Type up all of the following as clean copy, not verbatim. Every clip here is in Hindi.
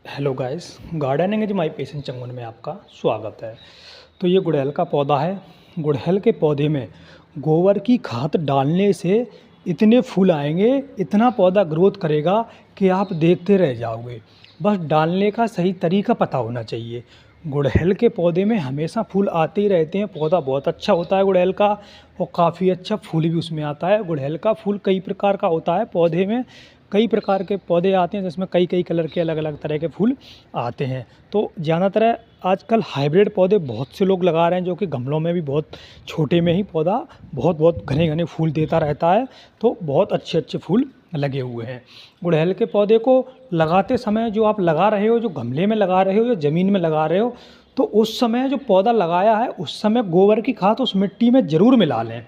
Hello guys, gardening is my passion चंगुन में आपका स्वागत है। तो ये गुड़हल का पौधा है। गुड़हल के पौधे में गोबर की खाद डालने से इतने फूल आएंगे, इतना पौधा ग्रोथ करेगा कि आप देखते रह जाओगे। बस डालने का सही तरीका पता होना चाहिए। गुड़हल के पौधे में हमेशा फूल आते ही रहते हैं। पौधा बहुत अच्छा होता है गुड़हल का, और काफ़ी अच्छा फूल भी उसमें आता है। गुड़हल का फूल कई प्रकार का होता है। पौधे में कई प्रकार के पौधे आते हैं जिसमें कई कई कलर के अलग अलग तरह के फूल आते हैं। तो ज़्यादातर आजकल हाइब्रिड पौधे बहुत से लोग लगा रहे हैं, जो कि गमलों में भी बहुत छोटे में ही पौधा बहुत बहुत घने घने फूल देता रहता है। तो बहुत अच्छे अच्छे फूल लगे हुए हैं। गुड़हल के पौधे को लगाते समय जो आप लगा रहे हो, जो गमले में लगा रहे हो या ज़मीन में लगा रहे हो, तो उस समय जो पौधा लगाया है उस समय गोबर की खाद उस मिट्टी में ज़रूर मिला लें।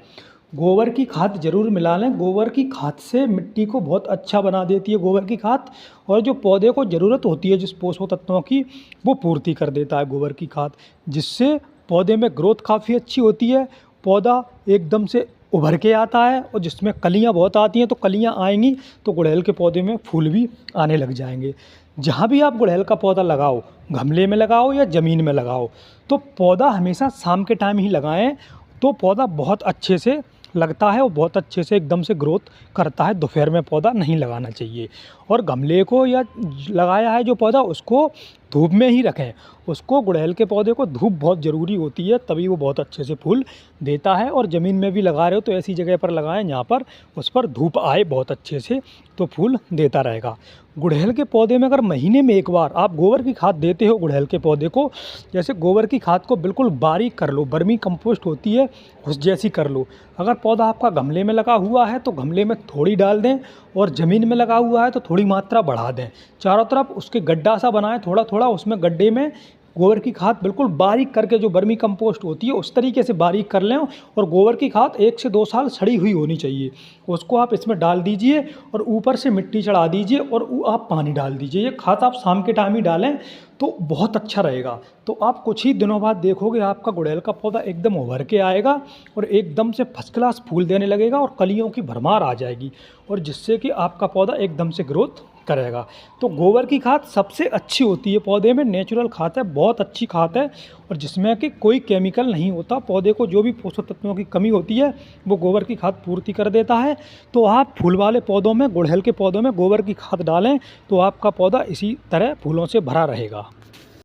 गोबर की खाद ज़रूर मिला लें। गोबर की खाद से मिट्टी को बहुत अच्छा बना देती है गोबर की खाद, और जो पौधे को ज़रूरत होती है जिस पोषक तत्वों की, वो पूर्ति कर देता है गोबर की खाद, जिससे पौधे में ग्रोथ काफ़ी अच्छी होती है। पौधा एकदम से उभर के आता है, और जिसमें कलियां बहुत आती हैं, तो कलियां आएंगी तो गुड़हल के पौधे में फूल भी आने लग जाएंगे। जहाँ भी आप गुड़हल का पौधा लगाओ, गमले में लगाओ या ज़मीन में लगाओ, तो पौधा हमेशा शाम के टाइम ही लगाएं। तो पौधा बहुत अच्छे से लगता है और बहुत अच्छे से एकदम से ग्रोथ करता है। दोपहर में पौधा नहीं लगाना चाहिए। और गमले को या लगाया है जो पौधा, उसको धूप में ही रखें। उसको, गुड़हल के पौधे को धूप बहुत ज़रूरी होती है, तभी वो बहुत अच्छे से फूल देता है। और ज़मीन में भी लगा रहे हो तो ऐसी जगह पर लगाएं जहाँ पर उस पर धूप आए बहुत अच्छे से, तो फूल देता रहेगा। गुड़हल के पौधे में अगर महीने में एक बार आप गोबर की खाद देते हो गुड़हल के पौधे को, जैसे गोबर की खाद को बिल्कुल बारीक कर लो, वर्मी कंपोस्ट होती है उस जैसी कर लो। अगर पौधा आपका गमले में लगा हुआ है तो गमले में थोड़ी डाल दें, और ज़मीन में लगा हुआ है तो थोड़ी मात्रा बढ़ा दें। चारों तरफ उसके गड्ढा सा बनाएं, थोड़ा थोड़ा उसमें गड्ढे में गोबर की खाद बिल्कुल बारीक करके, जो वर्मी कंपोस्ट होती है उस तरीके से बारीक कर लें। और गोबर की खाद 1 से 2 साल सड़ी हुई होनी चाहिए, उसको आप इसमें डाल दीजिए और ऊपर से मिट्टी चढ़ा दीजिए, और आप पानी डाल दीजिए। ये खाद आप शाम के टाइम ही डालें तो बहुत अच्छा रहेगा। तो आप कुछ ही दिनों बाद देखोगे आपका गुड़हल का पौधा एकदम उभर के आएगा, और एकदम से फर्स्ट क्लास फूल देने लगेगा, और कलियों की भरमार आ जाएगी, और जिससे कि आपका पौधा एकदम से ग्रोथ करेगा। तो गोबर की खाद सबसे अच्छी होती है। पौधे में नेचुरल खाद है, बहुत अच्छी खाद है, और जिसमें कि कोई केमिकल नहीं होता। पौधे को जो भी पोषक तत्वों की कमी होती है वो गोबर की खाद पूर्ति कर देता है। तो आप फूल वाले पौधों में, गुड़हल के पौधों में गोबर की खाद डालें, तो आपका पौधा इसी तरह फूलों से भरा रहेगा।